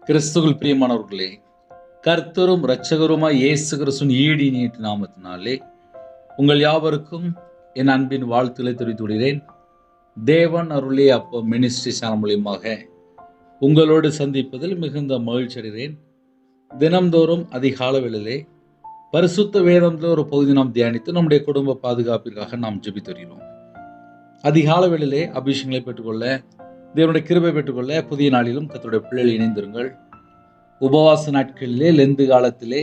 கிறிஸ்துவில் பிரியமானவர்களே, கர்த்தரும் இரட்சகருமாய் இயேசு கிறிஸ்துவின் ஈடு இனிய நாமத்தினாலே உங்கள் யாவருக்கும் என் அன்பின் வாழ்த்துக்களை தெரிவித்து விடுகிறேன். தேவன் அருளிய அப்பம் மினிஸ்ட்ரி சேனல் மூலியமாக உங்களோடு சந்திப்பதில் மிகுந்த மகிழ்ச்சி அடைகிறேன். தினம்தோறும் அதிகால வேளையிலே பரிசுத்த வேதத்தில் ஒரு பகுதி நாம் தியானித்து நம்முடைய குடும்ப பாதுகாப்பிற்காக நாம் ஜெபித்து வருகிறோம். அதிகால வேளையிலே அபிஷேகங்களை பெற்றுக்கொள்ள, தேவனுடைய கிருபை பெற்றுக்கொள்ள புதிய நாளிலும் கர்த்தருடைய பிள்ளைகள் இணைந்திருங்கள். உபவாச நாட்களிலே, லெந்து காலத்திலே,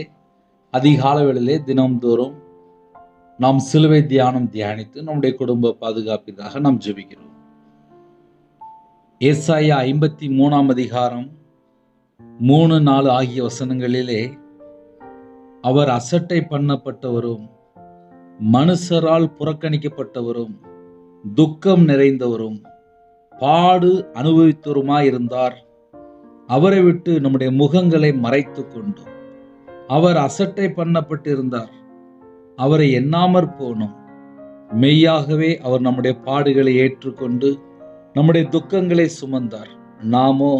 அதிகால வேளையிலே தினம்தோறும் நாம் சிலுவை தியானித்து நம்முடைய குடும்ப பாதுகாப்பிற்காக நாம் ஜெபிக்கிறோம். ஏசாயா 53 அதிகாரம் 3-4 ஆகிய வசனங்களிலே, அவர் அசட்டை பண்ணப்பட்டவரும் மனுஷரால் புறக்கணிக்கப்பட்டவரும் துக்கம் நிறைந்தவரும் பாடு அனுபவித்தவருமாயிருந்தார். அவரை விட்டு நம்முடைய முகங்களை மறைத்து கொண்டோம். அவர் அசட்டை பண்ணப்பட்டிருந்தார், அவரை எண்ணாமற் போனோம். மெய்யாகவே அவர் நம்முடைய பாடுகளை ஏற்றுக்கொண்டு நம்முடைய துக்கங்களை சுமந்தார். நாமோ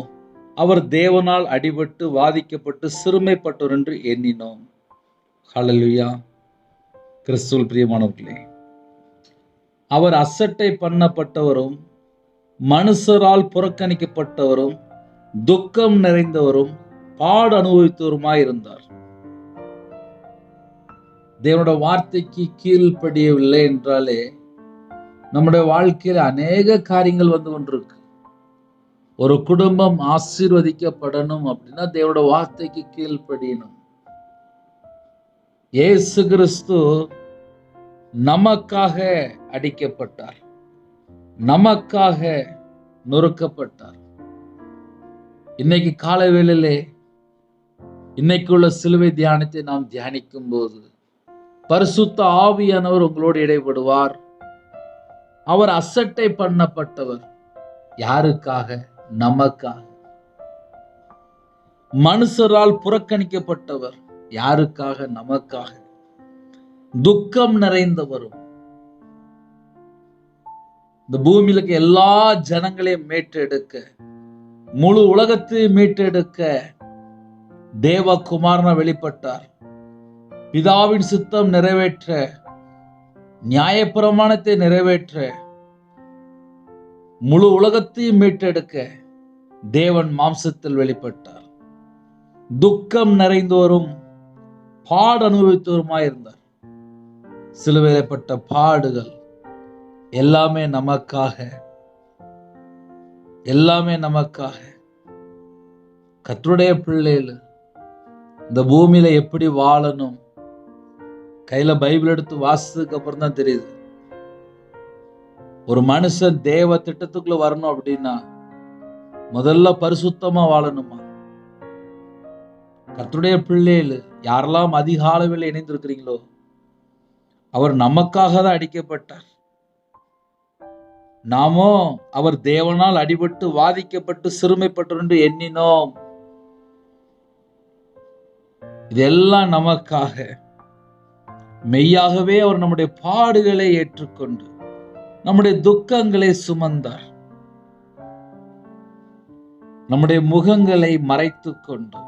அவர் தேவனால் அடிபட்டு வாதிக்கப்பட்டு சிறுமைப்பட்டோர் என்று எண்ணினோம். ஹல்லேலூயா. கிறிஸ்துவில் பிரியமானவர்களே, அவர் அசட்டை பண்ணப்பட்டவரும் மனுஷரால் புறக்கணிக்கப்பட்டவரும் துக்கம் நிறைந்தவரும் பாடு அனுபவித்தவருமாயிருந்தார். தேவனுடைய வார்த்தைக்கு கீழ்ப்படியவில்லை என்றாலே நம்முடைய வாழ்க்கையில் அநேக காரியங்கள் வந்து கொண்டிருக்கு. ஒரு குடும்பம் ஆசீர்வதிக்கப்படணும் அப்படின்னா தேவனுடைய வார்த்தைக்கு கீழ்ப்படியணும். இயேசு கிறிஸ்து நமக்காக அடிக்கப்பட்டார், நமக்காக நொறுக்கப்பட்டார். இன்னைக்கு காலை வேளையிலே இன்னைக்குள்ள சிலுவை தியானத்தை நாம் தியானிக்கும் போது பரிசுத்த ஆவியானவர் உங்களோடு இடைப்படுவார். அவர் அசட்டை பண்ணப்பட்டவர். யாருக்காக? நமக்காக. மனுஷரால் புறக்கணிக்கப்பட்டவர். யாருக்காக? நமக்காக. துக்கம் நிறைந்தவரும். இந்த பூமியில இருக்க எல்லா ஜனங்களையும் மீட்டெடுக்க, முழு உலகத்தையும் மீட்டெடுக்க தேவகுமாரனா வெளிப்பட்டார். பிதாவின் சித்தம் நிறைவேற்ற, நியாயப்பிரமாணத்தை நிறைவேற்ற, முழு உலகத்தையும் மீட்டெடுக்க தேவன் மாம்சத்தில் வெளிப்பட்டார். துக்கம் நிறைந்தோரும் பாடு அனுபவித்தோருமாயிருந்தார். சிலுவையிலப்பட்ட பாடுகள் எல்லாமே நமக்காக, எல்லாமே நமக்காக. கர்த்தருடைய பிள்ளைகள் இந்த பூமியில எப்படி வாழணும், கையில பைபிள் எடுத்து வாசிச்சதுக்கு அப்புறம் தான் தெரியுது. ஒரு மனுஷன் தேவ திட்டத்துக்குள்ள வரணும் அப்படின்னா முதல்ல பரிசுத்தமா வாழணுமா? கர்த்தருடைய பிள்ளைகள் யாரெல்லாம் அதிகாலையில் இணைந்திருக்கிறீங்களோ, அவர் நமக்காக தான் அடிக்கப்பட்டார். நாமோ அவர் தேவனால் அடிபட்டு வாதிக்கப்பட்டு சிறுமைப்பட்டோர் என்று எண்ணினோம். இதெல்லாம் நமக்காக. மெய்யாகவே அவர் நம்முடைய பாடுகளை ஏற்றுக்கொண்டு நம்முடைய துக்கங்களை சுமந்தார். நம்முடைய முகங்களை மறைத்து கொண்டு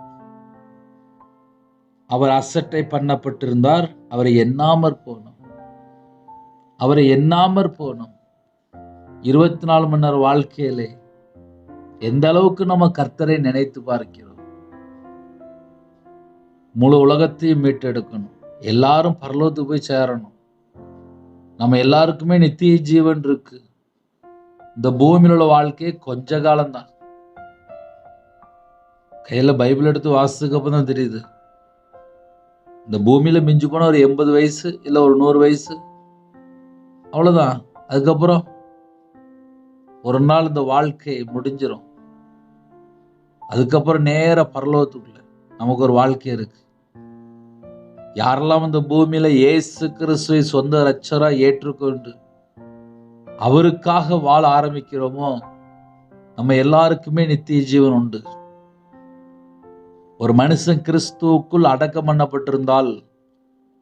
அவர் அசட்டை பண்ணப்பட்டிருந்தார். அவரை எண்ணாமற் போனோம். அவரை எண்ணாமற் போனோம். 24 மணி நேர வாழ்க்கையிலே எந்த அளவுக்கு நம்ம கர்த்தரை நினைத்து பார்க்கிறோம். முழு உலகத்தையும் மீட்டெடுக்கணும். எல்லாரும் பரலோகத்துக்கு போய் சேரணும். நம்ம எல்லாருக்குமே நித்திய ஜீவன் இருக்கு. இந்த பூமியில் உள்ள வாழ்க்கை கொஞ்ச காலம்தான். கையில பைபிள் எடுத்து வாசிச்சதுக்கு அப்புறம் தான் தெரியுது, இந்த பூமியில மிஞ்சி போன ஒரு 80 வயசு இல்ல ஒரு 100 வயசு, அவ்வளவுதான். அதுக்கப்புறம் ஒரு நாள் இந்த வாழ்க்கை முடிஞ்சிடும். அதுக்கப்புறம் நேர பரலோகத்துக்குள்ள நமக்கு ஒரு வாழ்க்கை இருக்கு. யாரெல்லாம் இந்த பூமியில இயேசு கிறிஸ்துவை சொந்த இரட்சகரா ஏற்றுக்கொண்டு அவருக்காக வாழ ஆரம்பிக்கிறோமோ, நம்ம எல்லாருக்குமே நித்திய ஜீவன் உண்டு. ஒரு மனுஷன் கிறிஸ்துவுக்குள் அடக்கம் பண்ணப்பட்டிருந்தால்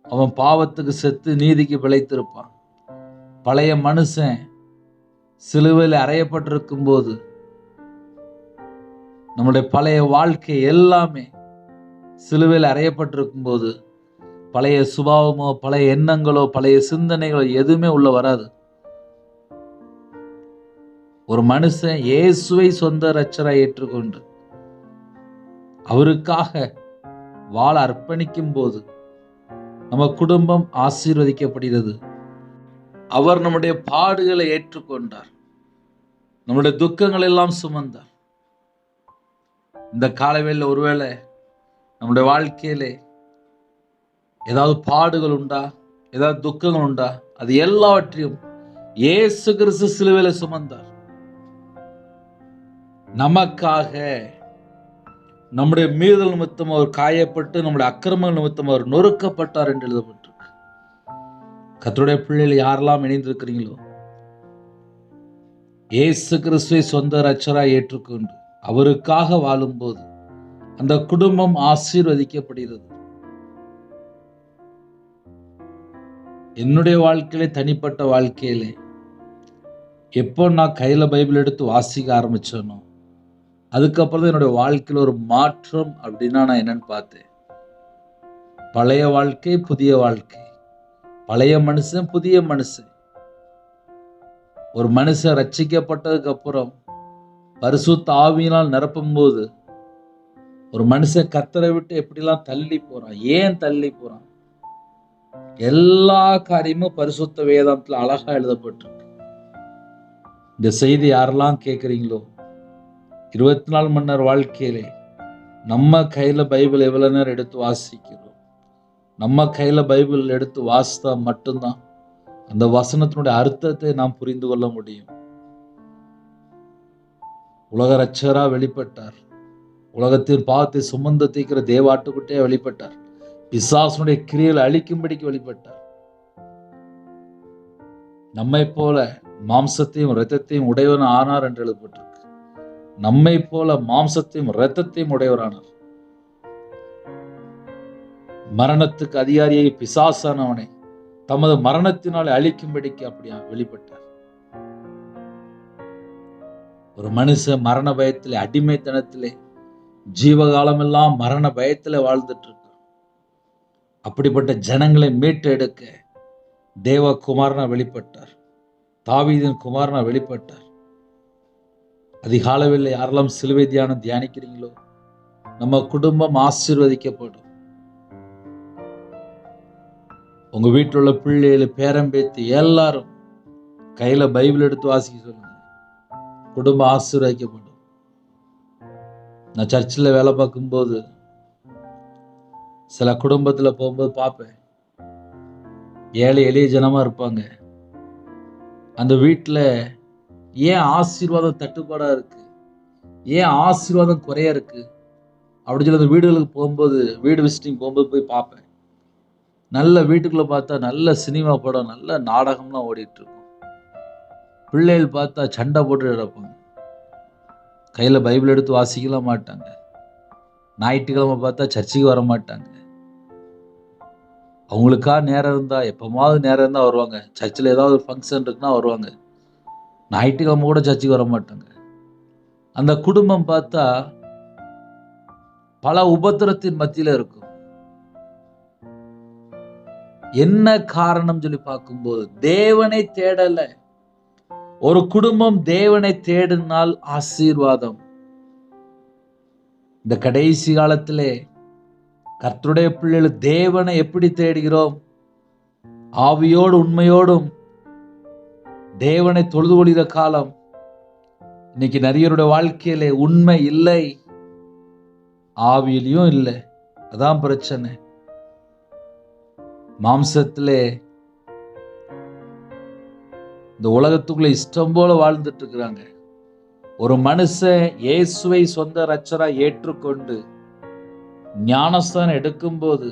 அவன் பாவத்துக்கு செத்து நீதிக்கு பிழைத்திருப்பான். பழைய மனுஷன் சிலுவையில் அறையப்பட்டிருக்கும் போது நம்முடைய பழைய வாழ்க்கை எல்லாமே சிலுவையில் அறையப்பட்டிருக்கும் போது பழைய சுபாவமோ பழைய எண்ணங்களோ பழைய சிந்தனைகளோ எதுவுமே உள்ள வராது. ஒரு மனுஷன் இயேசுவை சொந்த இரட்சகராய் ஏற்றுக்கொண்டு அவருக்காக வாழ அர்ப்பணிக்கும் போது நம்ம குடும்பம் ஆசீர்வதிக்கப்படுகிறது. அவர் நம்முடைய பாடுகளை ஏற்றுக்கொண்டார், நம்முடைய துக்கங்கள் எல்லாம் சுமந்தார். இந்த காலவேளையில் ஒருவேளை நம்முடைய வாழ்க்கையிலே ஏதாவது பாடுகள் உண்டா, ஏதாவது துக்கங்கள் உண்டா, அது எல்லாவற்றையும் இயேசு கிறிஸ்து சிலுவையில சுமந்தார். நமக்காக நம்முடைய மீறுதல் நிமித்தம் அவர் காயப்பட்டு நம்முடைய அக்கிரம நிமித்தம் அவர் நொறுக்கப்பட்டார் என்று எழுதப்பட்டிருக்கு. கர்த்தருடைய பிள்ளைகள் யாரெல்லாம் இணைந்திருக்கிறீங்களோ, இயேசு கிறிஸ்துவை சொந்த இரட்சகராய் ஏற்றுக்கொண்டு அவருக்காக வாழும்போது அந்த குடும்பம் ஆசீர்வதிக்கப்படுகிறது. என்னுடைய வாழ்க்கையிலே, தனிப்பட்ட வாழ்க்கையிலே எப்போ நான் கையில் பைபிள் எடுத்து வாசிக்க ஆரம்பிச்சேனோ அதுக்கப்புறம் தான் என்னுடைய வாழ்க்கையில் ஒரு மாற்றம் அப்படின்னா நான் என்னன்னு பார்த்தேன். பழைய வாழ்க்கை புதிய வாழ்க்கை, பழைய மனுஷன் புதிய மனுஷன். ஒரு மனுஷன் ரட்சிக்கப்பட்டதுக்கு அப்புறம் பரிசுத்த ஆவியினால் நிரப்பும் போது ஒரு மனுஷன் கர்த்தரை விட்டு எப்படிலாம் தள்ளி போறான், ஏன் தள்ளி போறான், எல்லா காரியமும் பரிசுத்த வேதாந்தத்தில் அழகா எழுதப்பட்டிருக்கு. இந்த செய்தி யாரெல்லாம் கேட்குறீங்களோ, 24 மணி நேரம் வாழ்க்கையிலே நம்ம கையில் பைபிள் எவ்வளோ நேரம் எடுத்து வாசிக்கிறோம், நம்ம கையில் பைபிள் எடுத்து வாசித்தா மட்டும்தான் அந்த வசனத்தினுடைய அர்த்தத்தை நாம் புரிந்து கொள்ள முடியும். உலக இரட்சகராக வெளிப்பட்டார், உலகத்தின் பாவத்தை சுமந்து தீர்க்கிற தேவாட்டுக்குட்டியா வெளிப்பட்டார், பிசாசுனுடைய கிரியைகளை அழிக்கும்படிக்கு வெளிப்பட்டார். நம்மை போல மாம்சத்தையும் இரத்தத்தையும் உடையவன் ஆனார் என்று எழுதப்பட்டிருக்கு. நம்மை போல மாம்சத்தையும் இரத்தத்தையும் உடையவரானார். மரணத்துக்கு அதிகாரியை பிசாசானவனை தமது மரணத்தினால் அழிக்கும்படிக்கு அப்படியா வெளிப்பட்டார். ஒரு மனுஷன் மரண பயத்திலே, அடிமைத்தனத்திலே, ஜீவகாலம் எல்லாம் மரண பயத்திலே வாழ்ந்துட்டு இருக்கான். அப்படிப்பட்ட ஜனங்களை மீட்டெடுக்க தேவகுமாரனா வெளிப்பட்டார், தாவீதின் குமாரனா வெளிப்பட்டார். அதிகாலவில் யாரெல்லாம் சிலுவை தியானம் தியானிக்கிறீங்களோ நம்ம குடும்பம் ஆசீர்வதிக்கப்படும். உங்க வீட்டில் உள்ள பிள்ளைகள், பேரம்பேத்தி எல்லாரும் கையில பைபிள் எடுத்து வாசிக்க சொல்லுங்க, குடும்பம் ஆசீர்வதிக்கப்படும். நான் சர்ச்சில் வேலை பார்க்கும்போது சில குடும்பத்தில் போகும்போது பார்ப்பேன், ஏழை எளிய ஜனமா இருப்பாங்க. அந்த வீட்டில் ஏன் ஆசீர்வாதம் தட்டுப்பாடா இருக்கு, ஏன் ஆசீர்வாதம் குறையா இருக்கு அப்படின்னு சொல்லி அந்த வீடுகளுக்கு போகும்போது, வீடு விசிட்டிங் போகும்போது போய் பார்ப்பேன். நல்ல வீட்டுக்குள்ள பார்த்தா நல்ல சினிமா படம், நல்ல நாடகம்லாம் ஓடிட்டு இருக்கும். பிள்ளைகள் பார்த்தா சண்டை போட்டு கிடப்பாங்க, கையில் பைபிள் எடுத்து வாசிக்கலாம் மாட்டாங்க, ஞாயிற்றுக்கிழமை பார்த்தா சர்ச்சுக்கு வர மாட்டாங்க. அவங்களுக்கா நேரம் இருந்தா, எப்பமாவது நேரம் இருந்தால் வருவாங்க. சர்ச்சில் ஏதாவது ஃபங்க்ஷன் இருக்குன்னா வருவாங்க, ஞாயிற்றுக்கிழமை கூட சர்ச்சுக்கு வர மாட்டாங்க. அந்த குடும்பம் பார்த்தா பல உபத்திரத்தின் மத்தியில் இருக்கும். என்ன காரணம் சொல்லி பார்க்கும்போது தேவனை தேடல. ஒரு குடும்பம் தேவனை தேடினால் ஆசீர்வாதம். இந்த கடைசி காலத்திலே கர்த்தருடைய பிள்ளைகள் தேவனை எப்படி தேடுகிறோம்? ஆவியோடு உண்மையோடும் தேவனை தொழுது கொள்கிற காலம். இன்னைக்கு நிறையருடைய வாழ்க்கையிலே உண்மை இல்லை, ஆவியிலையும் இல்லை. அதான் பிரச்சனை. மாம்சத்திலே இந்த உலகத்துக்குள்ள இஷ்டம் போல வாழ்ந்துட்டு இருக்கிறாங்க. ஒரு மனுஷன் இயேசுவை சொந்த இரட்சகரா ஏற்றுக்கொண்டு ஞானஸ்தானம் எடுக்கும்போது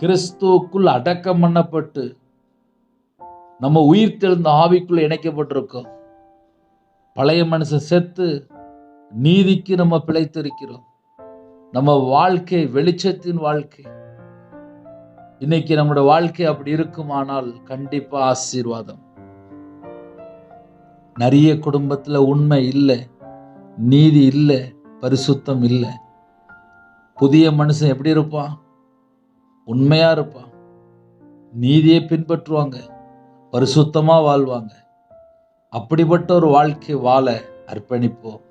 கிறிஸ்துவுக்குள் அடக்கம் பண்ணப்பட்டு நம்ம உயிர் தெழுந்த ஆவிக்குள்ள இணைக்கப்பட்டிருக்கோம். பழைய மனுஷன் செத்து நீதிக்கு நம்ம பிழைத்திருக்கிறோம். நம்ம வாழ்க்கை வெளிச்சத்தின் வாழ்க்கை. இன்னைக்கு நம்முடைய வாழ்க்கை அப்படி இருக்குமானால் கண்டிப்பா ஆசீர்வாதம். நிறைய குடும்பத்துல உண்மை இல்லை, நீதி இல்லை, பரிசுத்தம் இல்லை. புதிய மனுஷன் எப்படி இருப்பான்? உண்மையா இருப்பான், நீதியை பின்பற்றுவாங்க, பரிசுத்தமா வாழ்வாங்க. அப்படிப்பட்ட ஒரு வாழ்க்கை வாழ அர்ப்பணிப்போம்.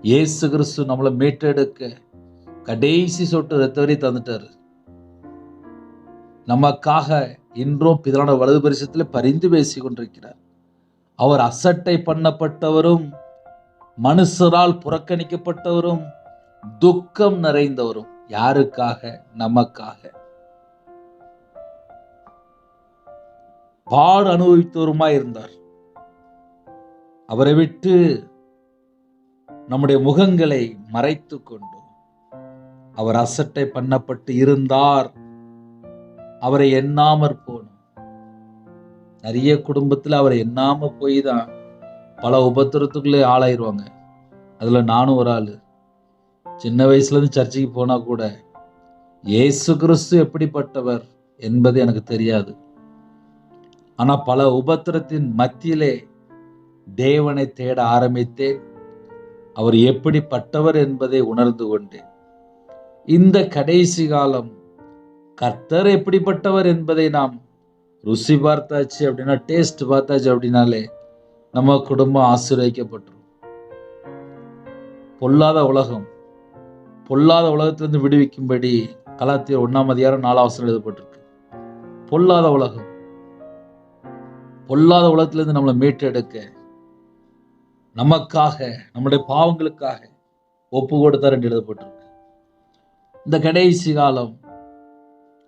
இயேசு கிறிஸ்து நம்மளை மீட்டெடுக்க கடைசி சொட்டு ரத்த வரி தந்துட்டாரு. நமக்காக இன்றும் பிதான வலது பரிசத்தில் பரிந்து பேசி கொண்டிருக்கிறார். அவர் அசட்டை பண்ணப்பட்டவரும், மனுஷரால் புறக்கணிக்கப்பட்டவரும், துக்கம் நிறைந்தவரும். யாருக்காக? நமக்காக. பாடு அனுபவித்தவருமாய் இருந்தார். அவரை விட்டு நம்முடைய முகங்களை மறைத்து கொண்டு அவர் அசட்டை பண்ணப்பட்டு இருந்தார். அவரை எண்ணாமற் போனோம். நிறைய குடும்பத்தில் அவரை எண்ணாம போய் தான் பல உபத்திரத்துக்குள்ளே ஆளாயிருவாங்க. அதுல நானும் ஒரு ஆளு. சின்ன வயசுல இருந்து சர்ச்சைக்கு போனா கூட இயேசு கிறிஸ்து எப்படிப்பட்டவர் என்பது எனக்கு தெரியாது. ஆனா பல உபத்திரத்தின் மத்தியிலே தேவனை தேட ஆரம்பித்தேன். அவர் எப்படிப்பட்டவர் என்பதை உணர்ந்து கொண்டேன். இந்த கடைசி காலம் கர்த்தர் எப்படிப்பட்டவர் என்பதை நாம் ருசி பார்த்தாச்சு அப்படின்னா, டேஸ்ட் பார்த்தாச்சு அப்படின்னாலே நம்ம குடும்பம் ஆசீர்வதிக்கப்பட்டிரும். பொல்லாத உலகம், பொல்லாத உலகத்திலிருந்து விடுவிக்கும்படி கலாத்தியர் 1:4 எழுதப்பட்டிருக்கு. பொல்லாத உலகம், பொல்லாத உலகத்திலிருந்து நம்மளை மீட்டெடுக்க நமக்காக, நம்முடைய பாவங்களுக்காக ஒப்பு கொடுத்தார் என்று எழுதப்பட்டிருக்கு. இந்த கடைசி காலம்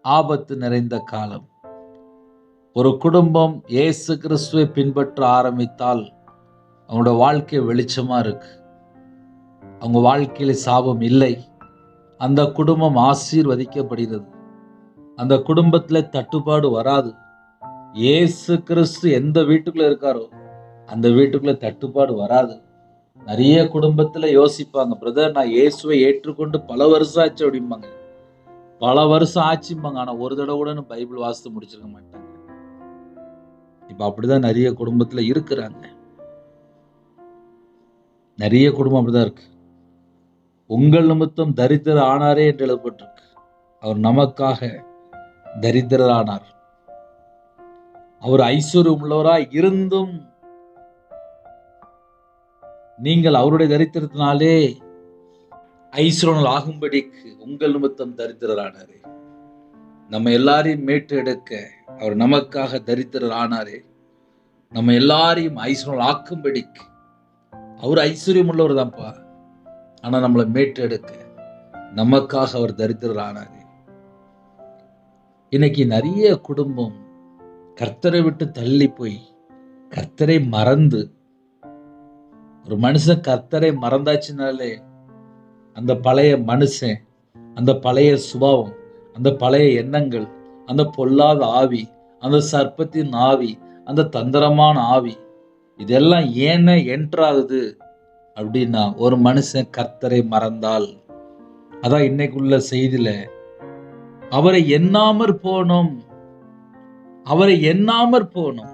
ஆபத்து நிறைந்த காலம். ஒரு குடும்பம் இயேசு கிறிஸ்துவை பின்பற்ற ஆரம்பித்தால் அவங்களோட வாழ்க்கை வெளிச்சமா இருக்கு. அவங்க வாழ்க்கையில சாபம் இல்லை. அந்த குடும்பம் ஆசீர்வதிக்கப்படுகிறது. அந்த குடும்பத்துல தட்டுப்பாடு வராது. இயேசு கிறிஸ்து எந்த வீட்டுக்குள்ள இருக்காரோ அந்த வீட்டுக்குள்ள தட்டுப்பாடு வராது. நிறைய குடும்பத்துல யோசிப்பாங்க, பிரதர் நான் இயேசுவை ஏற்றுக்கொண்டு பல வருஷம் ஆச்சு அப்படிம்பாங்க. பல வருஷம் ஆச்சும்பாங்க. ஆனா ஒரு தடவை கூட பைபிள் வாசித்து முடிச்சிருக்க மாட்டாங்க. இப்ப அப்படிதான் நிறைய குடும்பத்துல இருக்கிறாங்க. நிறைய குடும்பம் அப்படிதான் இருக்கு. உங்கள் நிமித்தம் தரித்திரர் ஆனாரே என்று எழுதப்பட்டிருக்கு. அவர் நமக்காக தரித்திரர் ஆனார். அவர் ஐஸ்வர்யம் உள்ளவராய் இருந்தும் நீங்கள் அவருடைய தரித்திரத்தினாலே ஐஸ்வர்யங்கள் ஆகும்படிக்கு உங்கள் நிமித்தம் தரித்திரர் ஆனாரே. நம்ம எல்லாரையும் மீட்டு எடுக்க அவர் நமக்காக தரித்திரர் ஆனாரே. நம்ம எல்லாரையும் ஐஸ்வர்யம் ஆக்கும்படிக்கு அவர் ஐஸ்வர்யம் உள்ளவர் தான்ப்பா. ஆனா நம்மளை மீட்டு எடுக்க நமக்காக அவர் தரித்திரர் ஆனாரே. இன்னைக்கு நிறைய குடும்பம் கர்த்தரை விட்டு தள்ளி போய் கர்த்தரை மறந்து, ஒரு மனுஷன் கர்த்தரை மறந்தாச்சுனாலே அந்த பழைய மனுஷன், அந்த பழைய சுபாவம், அந்த பழைய எண்ணங்கள், அந்த பொல்லாத ஆவி, அந்த சர்ப்பத்தின் ஆவி, அந்த தந்திரமான ஆவி, இதெல்லாம் ஏன் என்ட்ராகுது அப்படின்னா ஒரு மனுஷன் கர்த்தரை மறந்தால். அதான் இன்னைக்குள்ள செய்தியில அவரை எண்ணாமற் போனோம், அவரை எண்ணாமற் போனோம்.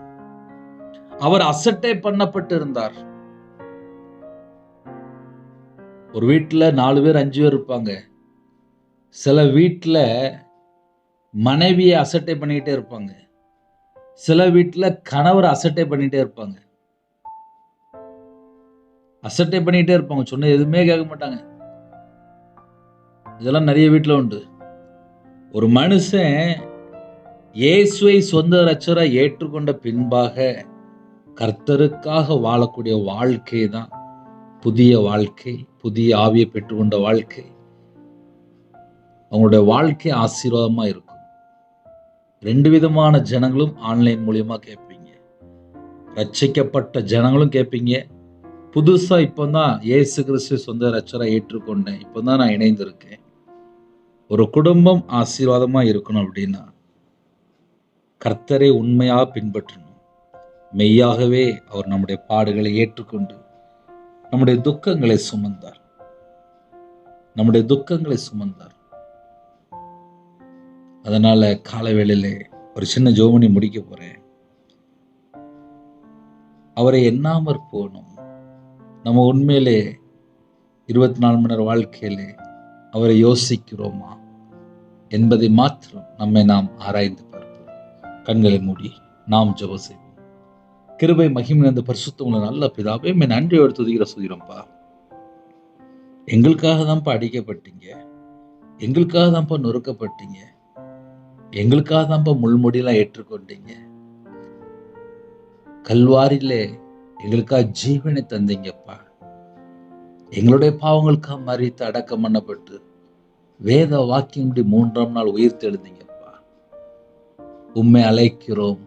அவர் அசட்டை பண்ணப்பட்டு இருந்தார். ஒரு வீட்டுல 4 பேர் 5 பேர் இருப்பாங்க. சில வீட்டுல மனைவியை அசட்டை பண்ணிக்கிட்டே இருப்பாங்க. சில வீட்டுல கணவர் அசட்டை பண்ணிட்டே இருப்பாங்க. அசட்டை பண்ணிட்டே இருப்பாங்க. சொன்ன எதுவுமே கேட்க மாட்டாங்க. இதெல்லாம் நிறைய வீட்டுல உண்டு. ஒரு மனுஷன் இயேசுவை சொந்த இரட்சகரா ஏற்றுக்கொண்ட பின்பாக கர்த்தருக்காக வாழக்கூடிய வாழ்க்கை தான் புதிய வாழ்க்கை, புதிய ஆவியை பெற்றுக்கொண்ட வாழ்க்கை. அவங்களுடைய வாழ்க்கை ஆசீர்வாதமா இருக்கும். 2 விதமான ஜனங்களும் ஆன்லைன் மூலியமா கேட்பீங்க. ரட்சிக்கப்பட்ட ஜனங்களும் கேட்பீங்க. புதுசா இப்பதான் இயேசு கிறிஸ்து சொந்த இரட்சகரா ஏற்றுக்கொண்டேன், இப்பதான் நான் இணைந்திருக்கேன். ஒரு குடும்பம் ஆசீர்வாதமா இருக்கணும் அப்படின்னா கர்த்தரை உண்மையாக பின்பற்றணும். மெய்யாகவே அவர் நம்முடைய பாடுகளை ஏற்றுக்கொண்டு நம்முடைய துக்கங்களை சுமந்தார். நம்முடைய துக்கங்களை சுமந்தார். அதனால காலை வேளையிலே ஒரு சின்ன ஜெபம் முடிக்க போறேன். அவரை எண்ணாமற் போனோம். நம்ம உண்மையிலே 24 மணி நேர வாழ்க்கையிலே அவரை யோசிக்கிறோமா என்பதை மாத்திரம் நாம் ஆராய்ந்து பார்ப்போம். கண்களை மூடி நாம் ஜெபம் செய்வோம். கிருபை மகிமை நிறைந்த பரிசுத்தமுள்ள நல்ல பிதாவே, நன்றியோடு துதிக்கிற சொல்கிறோம்ப்பா. எங்களுக்காக தான்ப்பா அடிக்கப்பட்டீங்க, எங்களுக்காக தான்ப்பா நொறுக்கப்பட்டீங்க, எங்களுக்காக தான்ப்பா முள்முடியெல்லாம் ஏற்றுக்கொண்டீங்க. கல்வாரியிலே எங்களுக்காக ஜீவனை தந்தீங்கப்பா. எங்களுடைய பாவங்களுக்காக மரித்து அடக்கம் பண்ணப்பட்டு வேத வாக்கியம்படி 3ஆம் நாள் உயிர் தெழுந்தீங்கப்பா. உம்மை அழைக்கிறோம்,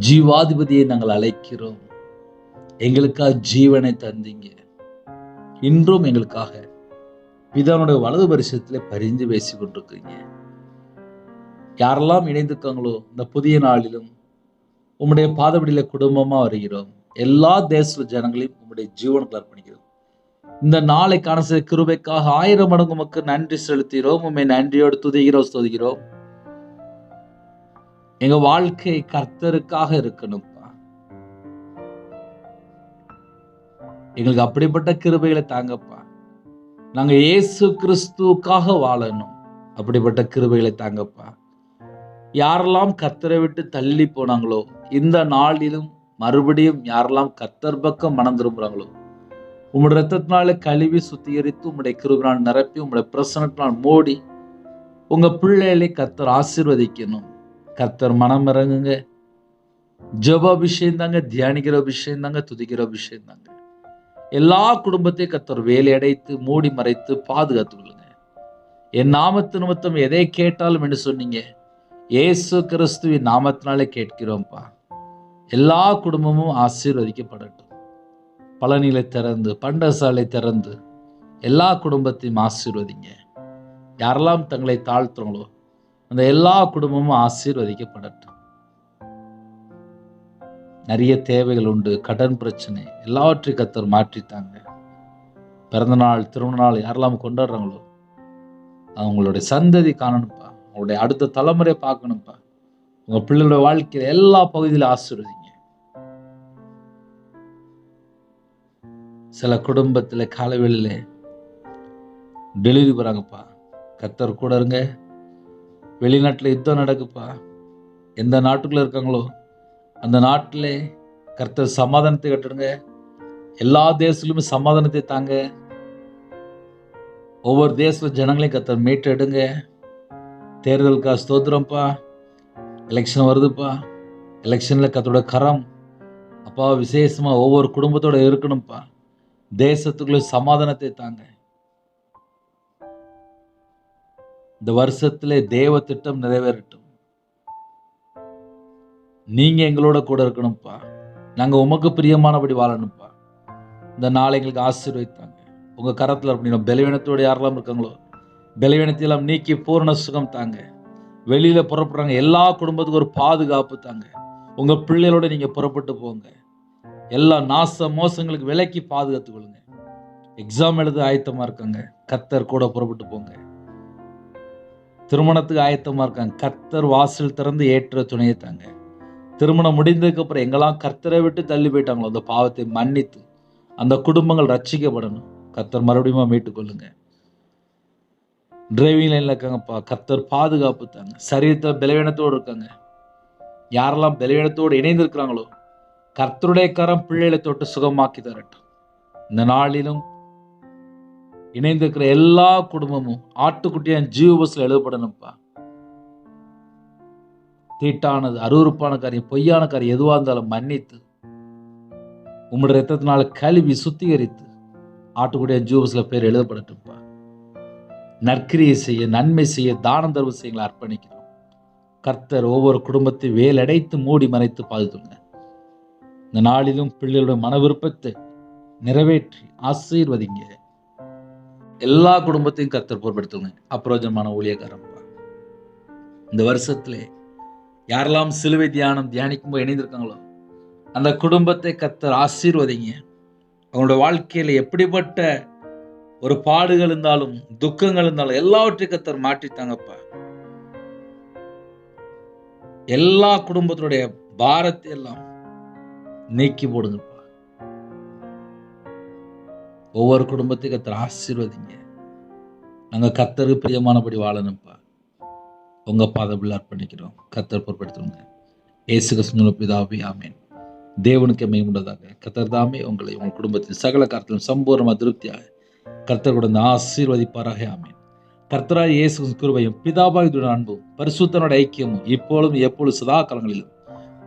ஜீவாதிபதியை நாங்கள் அழைக்கிறோம். எங்களுக்காக ஜீவனை தந்தீங்க. இன்றும் எங்களுக்காக பிதாவுடைய வலது பரிசத்திலே பரிந்து பேசி கொண்டிருக்கீங்க. யாரெல்லாம் இணைந்திருக்காங்களோ இந்த புதிய நாளிலும் உம்முடைய பாதபடியில குடும்பமா வருகிறோம். எல்லா தேச ஜனங்களையும் உம்முடைய ஜீவனுக்கு அர்ப்பணிக்கிறோம். இந்த நாளை காண செய்த கிருபைக்காக 1000 மடங்கு உமக்கு நன்றி செலுத்துகிறோம். உம்மை நன்றியோடு துதிக்கிறோம், ஸ்தோத்திக்கிறோம். எங்க வாழ்க்கை கர்த்தருக்காக இருக்கணும்ப்பா. எங்களுக்கு அப்படிப்பட்ட கிருபைகளை தாங்கப்பா. நாங்க இயேசு கிறிஸ்துவுக்காக வாழணும். அப்படிப்பட்ட கிருபைகளை தாங்கப்பா. யாரெல்லாம் கர்த்தரை விட்டு தள்ளி போனாங்களோ இந்த நாளிலும் மறுபடியும் யாரெல்லாம் கர்த்தர் பக்கம் மனம் திரும்புறாங்களோ உம்முடைய ரத்தத்தினால கழுவி சுத்திகரித்து உம்முடைய கிருபையினால் நிரப்பி உம்முடைய பிரசன்னத்தினால் மூடி உங்க பிள்ளைகளை கர்த்தர் ஆசீர்வதிக்கணும். கர்த்தர் மனம் இறங்குங்க. ஜெப அபிஷேகம் தாங்க, தியானிக்கிற அபிஷேகம் தாங்க, துதிக்கிற அபிஷேகம் தாங்க. எல்லா குடும்பத்தையும் கர்த்தர் வேலை அடைத்து மூடி மறைத்து பாதுகாத்துக் கொள்ளுங்க. என் நாமத்து நிமித்தம் எதை கேட்டாலும் என்று சொன்னீங்க. இயேசு கிறிஸ்துவின் நாமத்தினாலே கேட்கிறோம்ப்பா. எல்லா குடும்பமும் ஆசீர்வதிக்கப்படட்டும். பழனிகளை திறந்து, பண்டசாலை திறந்து எல்லா குடும்பத்தையும் ஆசீர்வதிங்க. யாரெல்லாம் தங்களை தாழ்த்துறாங்களோ அந்த எல்லா குடும்பமும் ஆசீர்வதிக்கப்படட்டும். நிறைய தேவைகள் உண்டு, கடன் பிரச்சனை, எல்லாவற்றையும் கர்த்தர் மாற்றித்தாங்க. பிறந்த நாள், திருமண நாள் யாரெல்லாம் கொண்டாடுறாங்களோ அவங்களுடைய சந்ததி காணணும்ப்பா. அவங்களுடைய அடுத்த தலைமுறை பார்க்கணும்ப்பா. உங்க பிள்ளைகளோட வாழ்க்கையில எல்லா பகுதியிலும் ஆசீர்வதிங்க. சில குடும்பத்துல காலவெளியில டெலிவரி போறாங்கப்பா. கர்த்தர் கூட இருங்க. வெளிநாட்டுல யுத்தம் நடக்குப்பா. எந்த நாட்டுக்குள்ள இருக்காங்களோ அந்த நாட்டிலே கர்த்தர் சமாதானத்தை கட்டுடுங்க. எல்லா தேசத்திலுமே சமாதானத்தை தாங்க. ஒவ்வொரு தேச ஜனங்களையும் கர்த்தர் மீட்டு எடுங்க. தேர்தலுக்காக ஸ்தோத்திரம்ப்பா. எலெக்ஷன் வருதுப்பா. எலெக்ஷன்ல கர்த்தரோட கரம் அப்பா விசேஷமா ஒவ்வொரு குடும்பத்தோட இருக்கணும்ப்பா. தேசத்துக்குள்ள சமாதானத்தை தாங்க. இந்த வருஷத்திலே தேவ திட்டம் நிறைவேறட்டும். நீங்க எங்களோட கூட இருக்கணும்ப்பா. நாங்க உமக்கு பிரியமானபடி வாழணும்ப்பா. இந்த நாளை எங்களுக்கு ஆசீர்வதித்தாங்க. உங்க கரத்துல அப்படின்னா பலவீனத்தோடு யாரெல்லாம் இருக்காங்களோ பலவீனத்தையெல்லாம் நீக்கி பூரண சுகம் தாங்க. வெளியில புறப்படுறாங்க எல்லா குடும்பத்துக்கும் ஒரு பாதுகாப்பு தாங்க. உங்க பிள்ளைகளோட நீங்க புறப்பட்டு போங்க. எல்லா நாச மோசங்களுக்கு விலக்கி பாதுகாத்துக் கொள்ளுங்க. எக்ஸாம் எழுத ஆயத்தமா இருக்காங்க, கர்த்தர் கூட புறப்பட்டு போங்க. திருமணத்துக்கு ஆயத்தமா இருக்காங்க, கர்த்தர் வாசல் திறந்து ஏற்ற துணையை தாங்க. திருமணம் முடிந்ததுக்கு அப்புறம் எங்கெல்லாம் கர்த்தரை விட்டு தள்ளி போயிட்டாங்களோ அந்த பாவத்தை மன்னித்து அந்த குடும்பங்கள் ரட்சிக்கப்படணும். கர்த்தர் மறுபடியும் மீட்டுக் கொள்ளுங்க. டிரைவிங் லைன்ல இருக்காங்கப்பா, கர்த்தர் பாதுகாப்பு தாங்க. சரீரத்தை பலவீனத்தோடு இருக்காங்க, யாரெல்லாம் பலவீனத்தோடு இணைந்து இருக்கிறாங்களோ கர்த்தருடைய கரம் பிள்ளைகளை தொட்டு சுகமாக்கி தரட்டும். இந்த நாளிலும் இணைந்திருக்கிற எல்லா குடும்பமும் ஆட்டுக்குட்டியா ஜீவ பஸ்ல எழுதப்படணும்ப்பா. தீட்டானது, அருவருப்பான காரியம், பொய்யான காரியம் எதுவா இருந்தாலும் மன்னித்து உம்முடைய ரத்தத்தினால கழுவி சுத்திகரித்து ஆட்டுக்குட்டியா ஜீவ பஸ்ல பேர் எழுதப்படட்டும்ப்பா. நற்கிரியை செய்ய, நன்மை செய்ய, தானம் தர்ம செய்ய அர்ப்பணிக்கிறோம். கர்த்தர் ஒவ்வொரு குடும்பத்தை வேலடைத்து மூடி மறைத்து பாதுகாத்துங்க. இந்த நாளிலும் பிள்ளைகளுடைய மன விருப்பத்தை நிறைவேற்றி ஆசீர்வதிங்க. எல்லா குடும்பத்தையும் கர்த்தர் பொறுப்படுத்துங்க. அப்பிரயோஜனமான ஊழியக்காரன் இந்த வருஷத்திலே யாரெல்லாம் சிலுவை தியானம் தியானிக்கும் போது இணைந்திருக்காங்களோ அந்த குடும்பத்தை கர்த்தர் ஆசீர்வதிங்க. அவங்களோட வாழ்க்கையில எப்படிப்பட்ட ஒரு பாடுகள் இருந்தாலும் துக்கங்கள் இருந்தாலும் எல்லாவற்றையும் கர்த்தர் மாற்றித்தாங்கப்பா. எல்லா குடும்பத்தினுடைய பாரத்தை எல்லாம் நீக்கி போடுங்கப்பா. ஒவ்வொரு குடும்பத்தையும் கர்த்தர் ஆசீர்வதிங்க. நாங்கள் கர்த்தருக்கு பிரியமானபடி வாழணும்ப்பா. உங்கள் பாதத்தில் அர்ப்பணிக்கிறோம். கர்த்தர் பொறுப்படுத்துங்க. இயேசு கிறிஸ்துவின் பிதாவே, ஆமென். தேவனுக்கு மேம்பட்டதாக கர்த்தர் தாமே உங்களை உங்கள் குடும்பத்தின் சகல காரியத்திலும் சம்பூர்ணமாக திருப்தியாக கர்த்தர் கொடுத்து ஆசீர்வதிப்பாராக, ஆமென். கர்த்தராகிய இயேசு கிருபையும் பிதாவாகிய அன்பும் பரிசுத்தனோட ஐக்கியமும் இப்பொழுதும் எப்பொழுதும் சதா காலங்களிலும்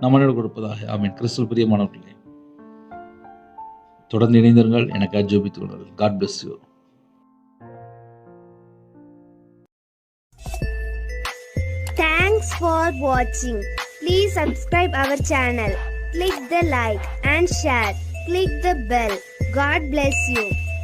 நம்மளோடு கொடுப்பதாக, ஆமென். கிறிஸ்துவில் பிரியமானவர்களே, தொடர்ந்து இணைந்திருங்கள். எனக்கு ஜெபித்துக் கொள்ளுங்கள். God bless you. Thanks for watching. Please subscribe our channel. Click the like and share. Click the bell. God bless you.